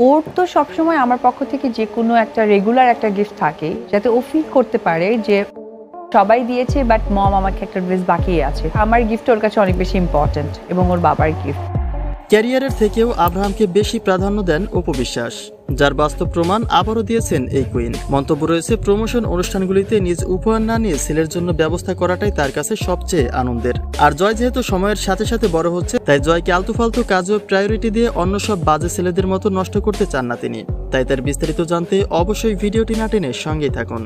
ওর তো সবসময় আমার পক্ষ থেকে যেকোনো একটা রেগুলার একটা গিফট থাকে, যাতে ও ফিল করতে পারে যে সবাই দিয়েছে বাট মম আমাকে একটা ড্রেস বাকি আছে। আমার গিফট ওর কাছে অনেক বেশি ইম্পর্টেন্ট এবং ওর বাবার গিফট। ক্যারিয়ারের থেকেও আব্রাহামকে বেশি প্রাধান্য দেন অপু বিশ্বাস, যার বাস্তব প্রমাণ আবারও দিয়েছেন এই কুইন। মন্তব্য রয়েছে, প্রমোশন অনুষ্ঠানগুলিতে নিজ উপহার না নিয়ে ছেলের জন্য ব্যবস্থা করাটাই তার কাছে সবচেয়ে আনন্দের। আর জয় যেহেতু সময়ের সাথে সাথে বড় হচ্ছে, তাই জয়কে আলতুফালতু কাজও প্রায়োরিটি দিয়ে অন্য সব বাজে ছেলেদের মতো নষ্ট করতে চান না তিনি। তাই তার বিস্তারিত জানতে অবশ্যই ভিডিওটি না টেনে সঙ্গেই থাকুন।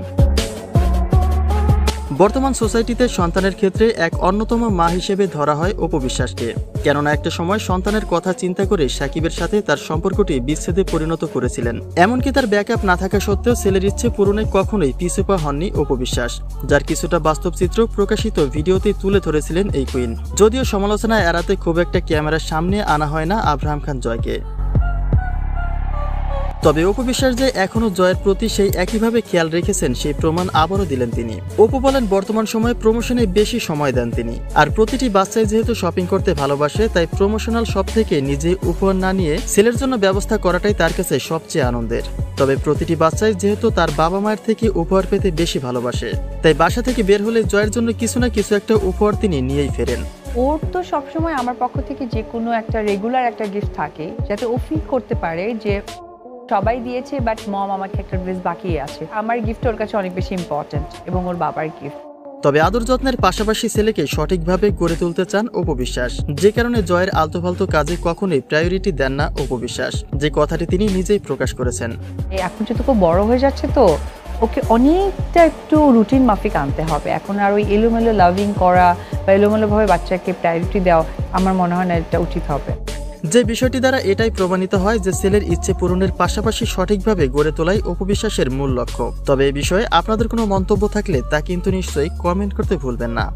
বর্তমান সোসাইটিতে সন্তানের ক্ষেত্রে এক অন্যতম মা হিসেবে ধরা হয় অপু বিশ্বাসকে। কেননা একটা সময় সন্তানের কথা চিন্তা করে সাকিবের সাথে তার সম্পর্কটি বিচ্ছেদে পরিণত করেছিলেন। এমনকি তার ব্যাকআপ না থাকা সত্ত্বেও ছেলের ইচ্ছে পূরণে কখনোই পিছুপা হননি অপু বিশ্বাস, যার কিছুটা বাস্তব চিত্র প্রকাশিত ভিডিওতে তুলে ধরেছিলেন এই কুইন। যদিও সমালোচনা এড়াতে খুব একটা ক্যামেরার সামনে আনা হয় না আব্রাহাম খান জয়কে। তবে অপু বিশ্বাস যে এখনো জয়ের প্রতি সেই একইভাবে খেয়াল রেখেছেন সেই প্রমাণ আবারও দিলেন তিনি। অপু বলেন, বর্তমান সময়ে প্রমোশনে বেশি সময় দেন তিনি। আর প্রতিটি বাচ্চাই যেহেতু শপিং করতে ভালোবাসে, তাই প্রমোশনাল শপ থেকে নিজে উপহার না নিয়ে ছেলের জন্য ব্যবস্থা করাটাই তার কাছে সবচেয়ে আনন্দের। তবে প্রতিটি বাচ্চাই যেহেতু তার বাবা মায়ের থেকে উপহার পেতে বেশি ভালোবাসে, তাই বাসা থেকে বের হলে জয়ের জন্য কিছু না কিছু একটা উপহার তিনি নিয়েই ফেরেন। ওর তো সবসময় আমার পক্ষ থেকে যেকোনো একটা রেগুলার একটা গিফট থাকে, যাতে ও ফিল করতে পারে যে সবাই দিয়েছে বাট মম আমাকে একটা ড্রেস বাকি আছে। আমার গিফট ওর কাছে অনেক বেশি ইম্পর্টেন্ট এবং ওর বাবার গিফট। তবে আদর যত্নের পাশাপাশি ছেলেকে সঠিকভাবে গড়ে তুলতে চান অপু বিশ্বাস, যে কারণে জয়ের আলতোফালতু কাজে কখনোই প্রায়োরিটি দেন না অপু বিশ্বাস, যে কথাটি তিনি নিজেই প্রকাশ করেছেন। এখন যেহেতু খুব বড় হয়ে যাচ্ছে, তো ওকে অনেকটা একটু রুটিন মাফিক আনতে হবে। এখন আর ওই এলোমেলো লাভিং করা বা এলোমেলোভাবে বাচ্চাকে প্রায়োরিটি দেওয়া আমার মনে হয় না এটা উচিত হবে। যে বিষয়টি দ্বারা এটাই প্রমাণিত হয় যে ছেলের ইচ্ছে পূরণের পাশাপাশি সঠিকভাবে গড়ে তোলাই অপু বিশ্বাসের মূল লক্ষ্য। তবে এই বিষয়ে আপনাদের কোনো মন্তব্য থাকলে তা কিন্তু নিশ্চয়ই কমেন্ট করতে ভুলবেন না।